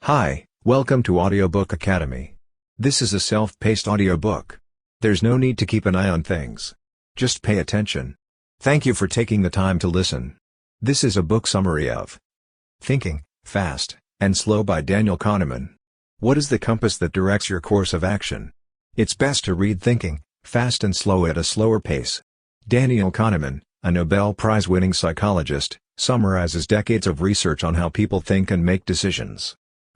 Hi, welcome to Audiobook Academy. This is a self-paced audiobook. There's no need to keep an eye on things. Just pay attention. Thank you for taking the time to listen. This is a book summary of Thinking, Fast, and Slow by Daniel Kahneman. What is the compass that directs your course of action? It's best to read Thinking, Fast and Slow at a slower pace. Daniel Kahneman, a Nobel Prize-winning psychologist, summarizes decades of research on how people think and make decisions.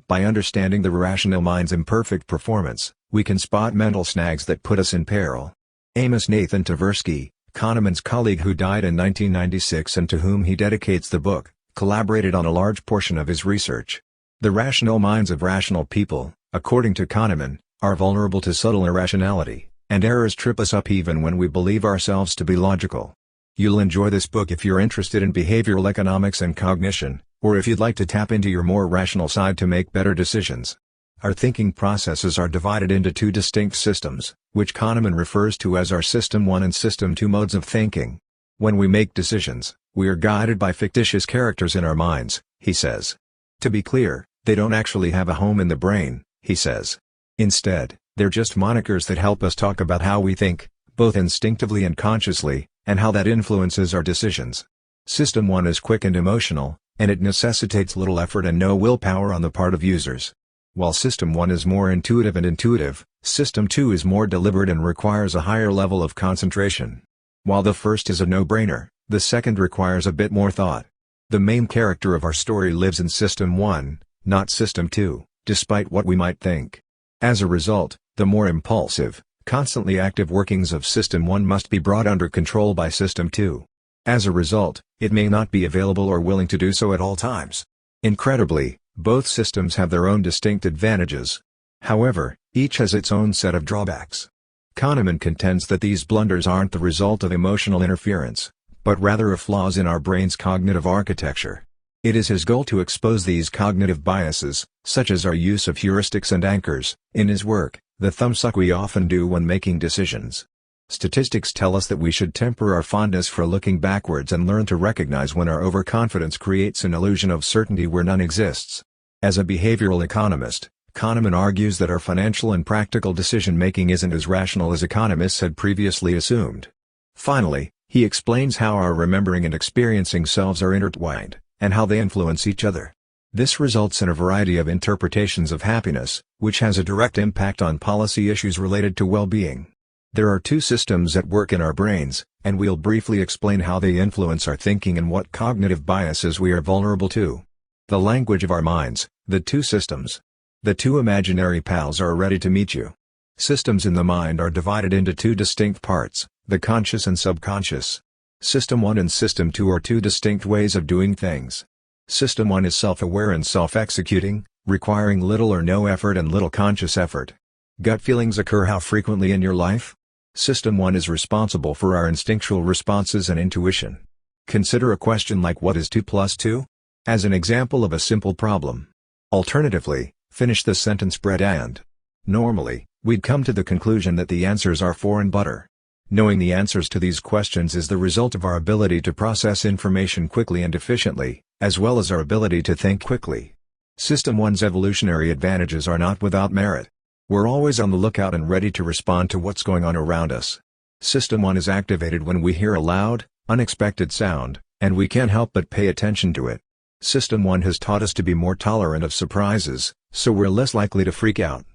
By understanding the rational mind's imperfect performance, we can spot mental snags that put us in peril. Amos Nathan Tversky, Kahneman's colleague who died in 1996 and to whom he dedicates the book, collaborated on a large portion of his research. The rational minds of rational people, according to Kahneman, are vulnerable to subtle irrationality, and errors trip us up even when we believe ourselves to be logical. You'll enjoy this book if you're interested in behavioral economics and cognition, or if you'd like to tap into your more rational side to make better decisions. Our thinking processes are divided into two distinct systems, which Kahneman refers to as our System 1 and System 2 modes of thinking. When we make decisions, we are guided by fictitious characters in our minds, he says. To be clear, they don't actually have a home in the brain, he says. Instead, they're just monikers that help us talk about how we think, both instinctively and consciously, and how that influences our decisions. System 1 is quick and emotional, and it necessitates little effort and no willpower on the part of users. While System 1 is more intuitive, System 2 is more deliberate and requires a higher level of concentration. While the first is a no-brainer, the second requires a bit more thought. The main character of our story lives in System 1, not System 2, despite what we might think. As a result, the more impulsive, constantly active workings of System 1 must be brought under control by System 2. As a result, it may not be available or willing to do so at all times. Incredibly, both systems have their own distinct advantages. However, each has its own set of drawbacks. Kahneman contends that these blunders aren't the result of emotional interference, but rather of flaws in our brain's cognitive architecture. It is his goal to expose these cognitive biases, such as our use of heuristics and anchors, in his work, the thumbsuck we often do when making decisions. Statistics tell us that we should temper our fondness for looking backwards and learn to recognize when our overconfidence creates an illusion of certainty where none exists. As a behavioral economist, Kahneman argues that our financial and practical decision-making isn't as rational as economists had previously assumed. Finally, he explains how our remembering and experiencing selves are intertwined, and how they influence each other. This results in a variety of interpretations of happiness, which has a direct impact on policy issues related to well-being. There are two systems at work in our brains, and we'll briefly explain how they influence our thinking and what cognitive biases we are vulnerable to. The language of our minds, the two systems. The two imaginary pals are ready to meet you. Systems in the mind are divided into two distinct parts, the conscious and subconscious. System 1 and System 2 are two distinct ways of doing things. System 1 is self-aware and self-executing, requiring little or no effort and little conscious effort. Gut feelings occur how frequently in your life? System 1 is responsible for our instinctual responses and intuition. Consider a question like what is 2 plus 2? As an example of a simple problem. Alternatively, finish the sentence bread and. Normally, we'd come to the conclusion that the answers are 4 and butter. Knowing the answers to these questions is the result of our ability to process information quickly and efficiently, as well as our ability to think quickly. System 1's evolutionary advantages are not without merit. We're always on the lookout and ready to respond to what's going on around us. System 1 is activated when we hear a loud, unexpected sound, and we can't help but pay attention to it. System 1 has taught us to be more tolerant of surprises, so we're less likely to freak out.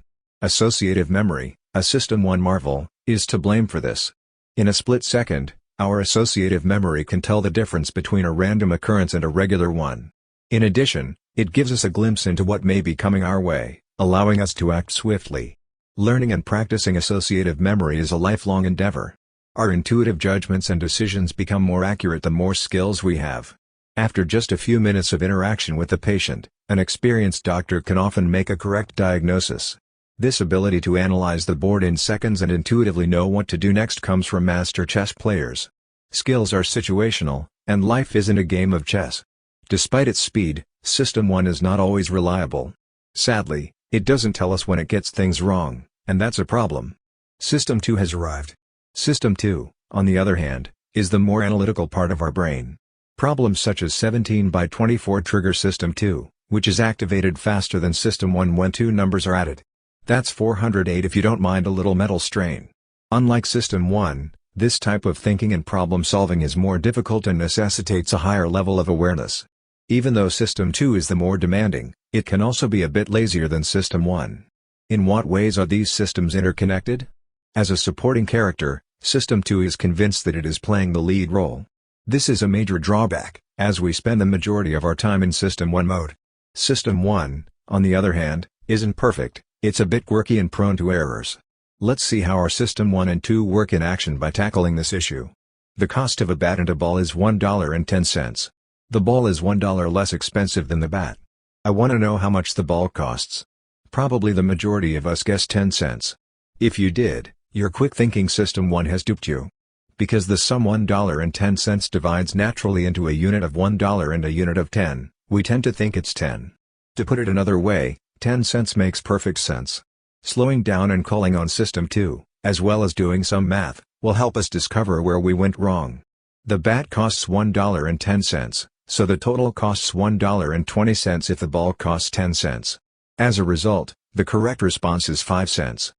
Associative memory, a System 1 marvel, is to blame for this. In a split second, our associative memory can tell the difference between a random occurrence and a regular one. In addition, it gives us a glimpse into what may be coming our way, allowing us to act swiftly. Learning and practicing associative memory is a lifelong endeavor. Our intuitive judgments and decisions become more accurate the more skills we have. After just a few minutes of interaction with the patient, an experienced doctor can often make a correct diagnosis. This ability to analyze the board in seconds and intuitively know what to do next comes from master chess players. Skills are situational, and life isn't a game of chess. Despite its speed, System 1 is not always reliable. Sadly, it doesn't tell us when it gets things wrong, and that's a problem. System 2 has arrived. System 2, on the other hand, is the more analytical part of our brain. Problems such as 17 by 24 trigger System 2, which is activated faster than System 1 when two numbers are added. That's 408 if you don't mind a little mental strain. Unlike System 1, this type of thinking and problem solving is more difficult and necessitates a higher level of awareness. Even though System 2 is the more demanding, it can also be a bit lazier than System 1. In what ways are these systems interconnected? As a supporting character, System 2 is convinced that it is playing the lead role. This is a major drawback, as we spend the majority of our time in System 1 mode. System 1, on the other hand, isn't perfect, it's a bit quirky and prone to errors. Let's see how our System 1 and 2 work in action by tackling this issue. The cost of a bat and a ball is $1.10. The ball is $1 less expensive than the bat. I want to know how much the ball costs. Probably the majority of us guessed 10 cents. If you did, your quick-thinking System 1 has duped you. Because the sum $1.10 divides naturally into a unit of $1 and a unit of 10, we tend to think it's 10. To put it another way, 10 cents makes perfect sense. Slowing down and calling on System 2, as well as doing some math, will help us discover where we went wrong. The bat costs $1.10, so the total costs $1.20 if the ball costs 10 cents. As a result, the correct response is 5 cents.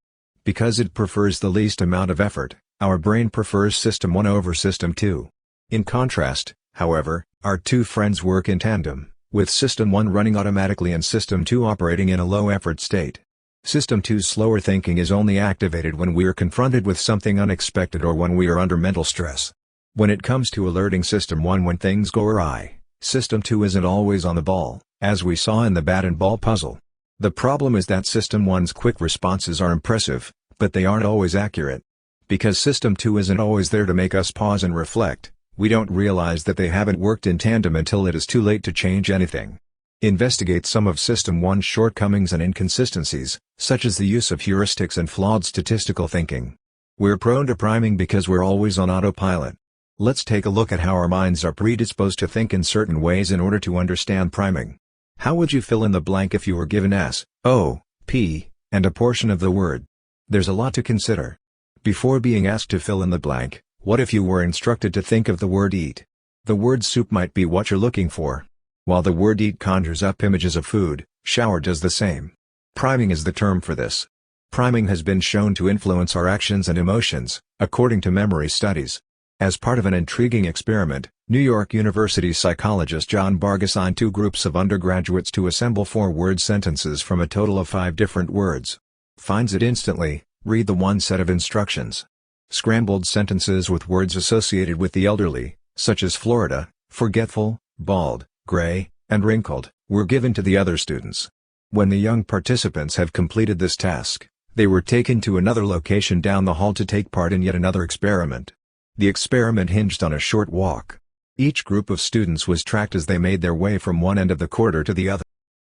Because it prefers the least amount of effort, our brain prefers System 1 over System 2. In contrast, however, our two friends work in tandem, with System 1 running automatically and System 2 operating in a low-effort state. System 2's slower thinking is only activated when we are confronted with something unexpected or when we are under mental stress. When it comes to alerting System 1 when things go awry, System 2 isn't always on the ball, as we saw in the bat and ball puzzle. The problem is that System 1's quick responses are impressive, but they aren't always accurate. Because System 2 isn't always there to make us pause and reflect, we don't realize that they haven't worked in tandem until it is too late to change anything. Investigate some of System 1's shortcomings and inconsistencies, such as the use of heuristics and flawed statistical thinking. We're prone to priming because we're always on autopilot. Let's take a look at how our minds are predisposed to think in certain ways in order to understand priming. How would you fill in the blank if you were given S, O, P, and a portion of the word? There's a lot to consider. Before being asked to fill in the blank, what if you were instructed to think of the word eat? The word soup might be what you're looking for. While the word eat conjures up images of food, shower does the same. Priming is the term for this. Priming has been shown to influence our actions and emotions, according to memory studies. As part of an intriguing experiment, New York University psychologist John Barg assigned two groups of undergraduates to assemble 4-word sentences from a total of 5 different words. Finds it instantly, read the one set of instructions. Scrambled sentences with words associated with the elderly, such as Florida, forgetful, bald, gray, and wrinkled, were given to the other students. When the young participants have completed this task, they were taken to another location down the hall to take part in yet another experiment. The experiment hinged on a short walk. Each group of students was tracked as they made their way from one end of the corridor to the other.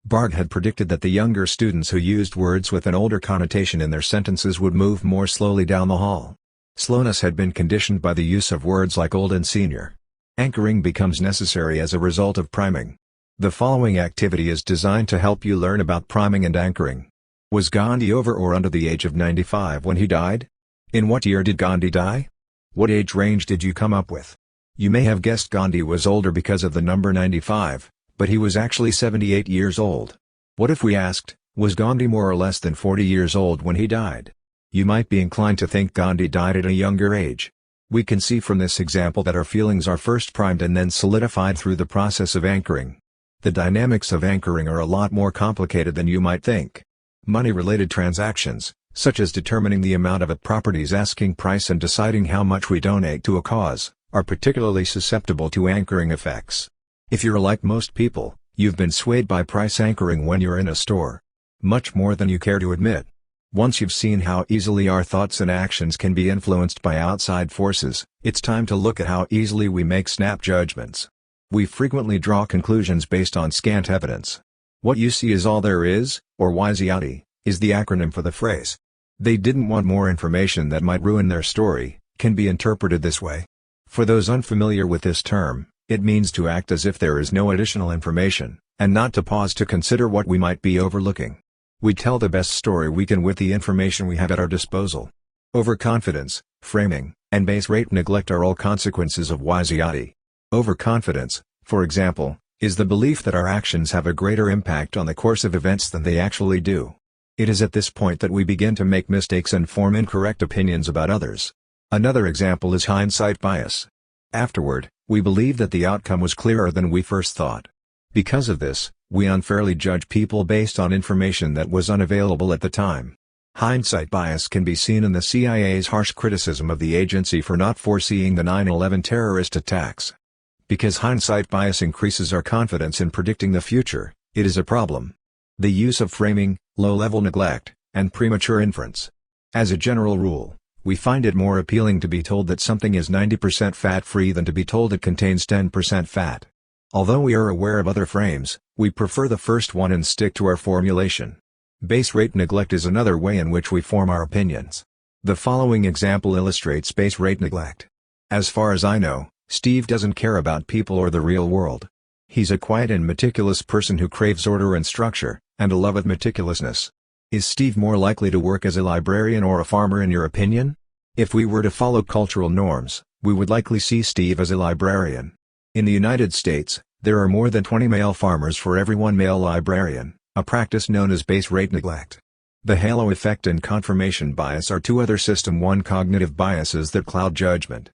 Barg had predicted that the younger students who used words with an older connotation in their sentences would move more slowly down the hall. Slowness had been conditioned by the use of words like old and senior. Anchoring becomes necessary as a result of priming. The following activity is designed to help you learn about priming and anchoring. Was Gandhi over or under the age of 95 when he died? In what year did Gandhi die? What age range did you come up with? You may have guessed Gandhi was older because of the number 95, but he was actually 78 years old. What if we asked, was Gandhi more or less than 40 years old when he died? You might be inclined to think Gandhi died at a younger age. We can see from this example that our feelings are first primed and then solidified through the process of anchoring. The dynamics of anchoring are a lot more complicated than you might think. Money-related transactions, such as determining the amount of a property's asking price and deciding how much we donate to a cause, are particularly susceptible to anchoring effects. If you're like most people, you've been swayed by price anchoring when you're in a store. Much more than you care to admit. Once you've seen how easily our thoughts and actions can be influenced by outside forces, it's time to look at how easily we make snap judgments. We frequently draw conclusions based on scant evidence. What you see is all there is, or WYSIATI, is the acronym for the phrase. They didn't want more information that might ruin their story, can be interpreted this way. For those unfamiliar with this term, it means to act as if there is no additional information, and not to pause to consider what we might be overlooking. We tell the best story we can with the information we have at our disposal. Overconfidence, framing, and base rate neglect are all consequences of WYSIATI. Overconfidence, for example, is the belief that our actions have a greater impact on the course of events than they actually do. It is at this point that we begin to make mistakes and form incorrect opinions about others. Another example is hindsight bias. Afterward, we believe that the outcome was clearer than we first thought. Because of this, we unfairly judge people based on information that was unavailable at the time. Hindsight bias can be seen in the CIA's harsh criticism of the agency for not foreseeing the 9/11 terrorist attacks. Because hindsight bias increases our confidence in predicting the future, it is a problem. The use of framing, low-level neglect, and premature inference. As a general rule, we find it more appealing to be told that something is 90% fat-free than to be told it contains 10% fat. Although we are aware of other frames, we prefer the first one and stick to our formulation. Base rate neglect is another way in which we form our opinions. The following example illustrates base rate neglect. As far as I know, Steve doesn't care about people or the real world. He's a quiet and meticulous person who craves order and structure, and a love of meticulousness. Is Steve more likely to work as a librarian or a farmer in your opinion? If we were to follow cultural norms, we would likely see Steve as a librarian. In the United States, there are more than 20 male farmers for every one male librarian, a practice known as base rate neglect. The halo effect and confirmation bias are two other System 1 cognitive biases that cloud judgment.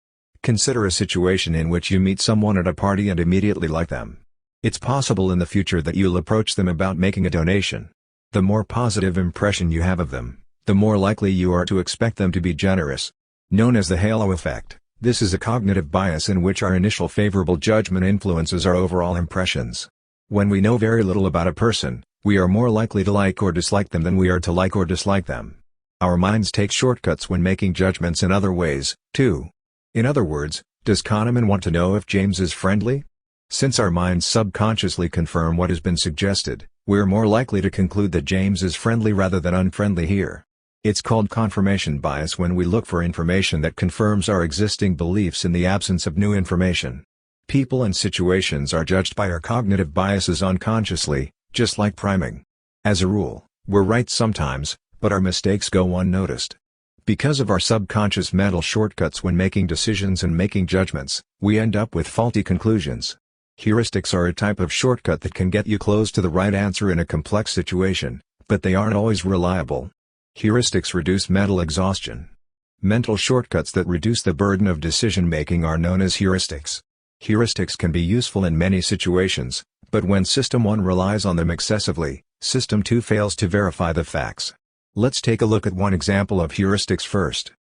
Consider a situation in which you meet someone at a party and immediately like them. It's possible in the future that you'll approach them about making a donation. The more positive impression you have of them, the more likely you are to expect them to be generous. Known as the halo effect, this is a cognitive bias in which our initial favorable judgment influences our overall impressions. When we know very little about a person, we are more likely to like or dislike them than we are to like or dislike them. Our minds take shortcuts when making judgments in other ways, too. In other words, does Kahneman want to know if James is friendly? Since our minds subconsciously confirm what has been suggested, we're more likely to conclude that James is friendly rather than unfriendly here. It's called confirmation bias when we look for information that confirms our existing beliefs in the absence of new information. People and situations are judged by our cognitive biases unconsciously, just like priming. As a rule, we're right sometimes, but our mistakes go unnoticed. Because of our subconscious mental shortcuts when making decisions and making judgments, we end up with faulty conclusions. Heuristics are a type of shortcut that can get you close to the right answer in a complex situation, but they aren't always reliable. Heuristics reduce mental exhaustion. Mental shortcuts that reduce the burden of decision-making are known as heuristics. Heuristics can be useful in many situations, but when System 1 relies on them excessively, System 2 fails to verify the facts. Let's take a look at one example of heuristics first.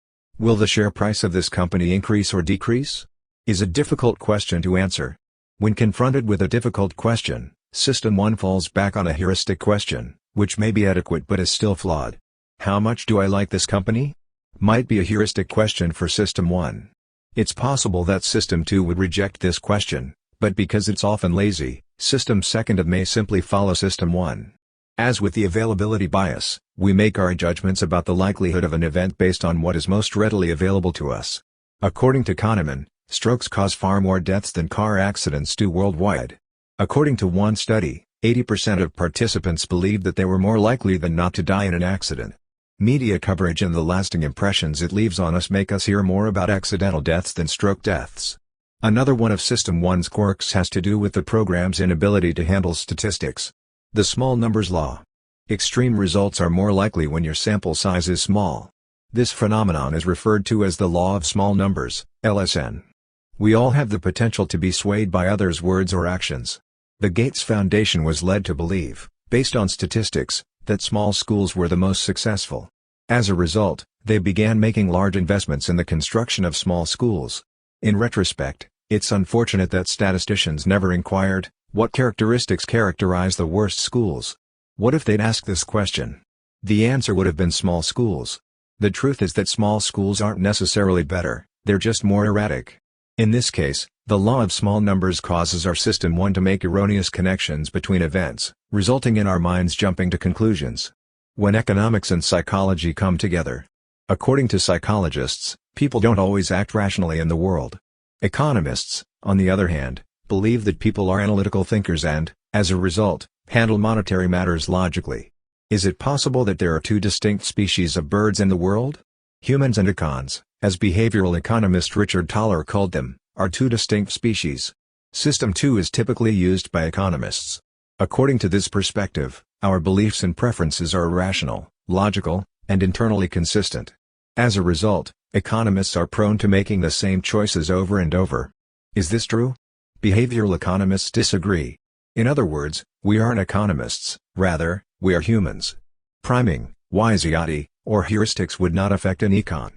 Will the share price of this company increase or decrease? Is a difficult question to answer. When confronted with a difficult question, System 1 falls back on a heuristic question, which may be adequate but is still flawed. How much do I like this company? Might be a heuristic question for System 1. It's possible that System 2 would reject this question, but because it's often lazy, System 2 may simply follow System 1. As with the availability bias, we make our judgments about the likelihood of an event based on what is most readily available to us. According to Kahneman, strokes cause far more deaths than car accidents do worldwide. According to one study, 80% of participants believed that they were more likely than not to die in an accident. Media coverage and the lasting impressions it leaves on us make us hear more about accidental deaths than stroke deaths. Another one of System 1's quirks has to do with the program's inability to handle statistics. The small numbers law. Extreme results are more likely when your sample size is small. This phenomenon is referred to as the law of small numbers, LSN. We all have the potential to be swayed by others' words or actions. The Gates Foundation was led to believe, based on statistics, that small schools were the most successful. As a result, they began making large investments in the construction of small schools. In retrospect, it's unfortunate that statisticians never inquired, what characteristics characterize the worst schools? What if they'd asked this question? The answer would have been small schools. The truth is that small schools aren't necessarily better, they're just more erratic. In this case, the law of small numbers causes our System 1 to make erroneous connections between events, resulting in our minds jumping to conclusions. When economics and psychology come together. According to psychologists, people don't always act rationally in the world. Economists, on the other hand, believe that people are analytical thinkers and, as a result, handle monetary matters logically. Is it possible that there are two distinct species of birds in the world? Humans and econs, as behavioral economist Richard Thaler called them, are two distinct species. System 2 is typically used by economists. According to this perspective, our beliefs and preferences are rational, logical, and internally consistent. As a result, economists are prone to making the same choices over and over. Is this true? Behavioral economists disagree. In other words, we aren't economists, rather, we are humans. Priming, Wysiati, or heuristics would not affect an econ.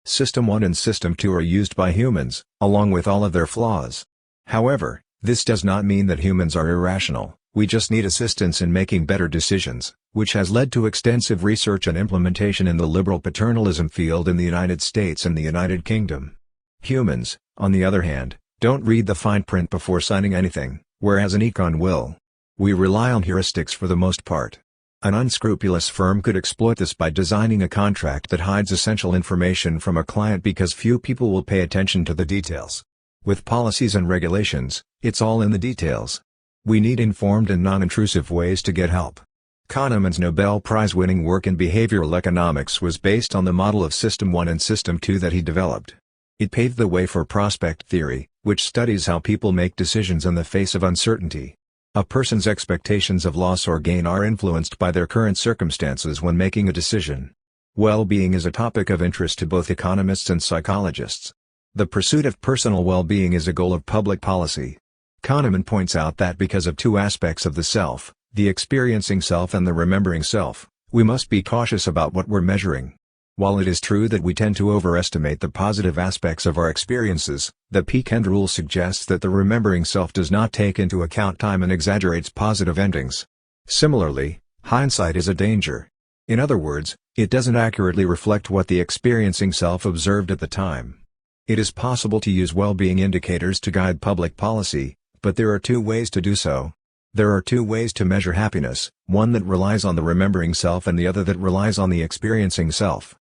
System 1 and System 2 are used by humans, along with all of their flaws. However, this does not mean that humans are irrational, we just need assistance in making better decisions, which has led to extensive research and implementation in the liberal paternalism field in the United States and the United Kingdom. Humans, on the other hand, don't read the fine print before signing anything, whereas an econ will. We rely on heuristics for the most part. An unscrupulous firm could exploit this by designing a contract that hides essential information from a client because few people will pay attention to the details. With policies and regulations, it's all in the details. We need informed and non-intrusive ways to get help. Kahneman's Nobel Prize-winning work in behavioral economics was based on the model of System 1 and System 2 that he developed. It paved the way for prospect theory, which studies how people make decisions in the face of uncertainty. A person's expectations of loss or gain are influenced by their current circumstances when making a decision. Well-being is a topic of interest to both economists and psychologists. The pursuit of personal well-being is a goal of public policy. Kahneman points out that because of two aspects of the self, the experiencing self and the remembering self, we must be cautious about what we're measuring. While it is true that we tend to overestimate the positive aspects of our experiences, the peak-end rule suggests that the remembering self does not take into account time and exaggerates positive endings. Similarly, hindsight is a danger. In other words, it doesn't accurately reflect what the experiencing self observed at the time. It is possible to use well-being indicators to guide public policy, but there are two ways to do so. There are two ways to measure happiness, one that relies on the remembering self and the other that relies on the experiencing self.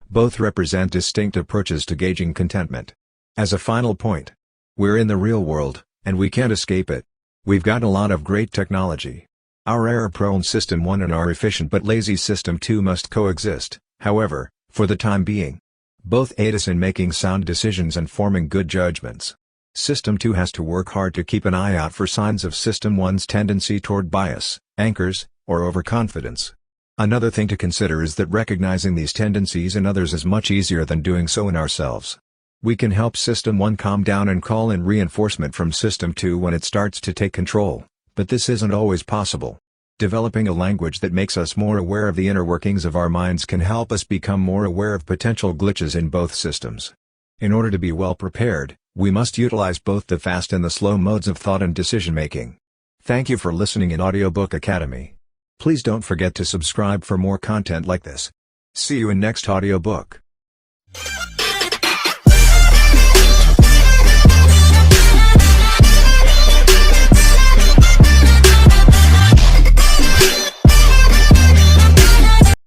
Both represent distinct approaches to gauging contentment. As a final point, we're in the real world, and we can't escape it. We've got a lot of great technology. Our error-prone System 1 and our efficient but lazy System 2 must coexist, however, for the time being. Both aid us in making sound decisions and forming good judgments. System 2 has to work hard to keep an eye out for signs of System 1's tendency toward bias, anchors, or overconfidence. Another thing to consider is that recognizing these tendencies in others is much easier than doing so in ourselves. We can help System 1 calm down and call in reinforcement from System 2 when it starts to take control, but this isn't always possible. Developing a language that makes us more aware of the inner workings of our minds can help us become more aware of potential glitches in both systems. In order to be well prepared, we must utilize both the fast and the slow modes of thought and decision-making. Thank you for listening in Audiobook Academy. Please don't forget to subscribe for more content like this. See you in next audiobook.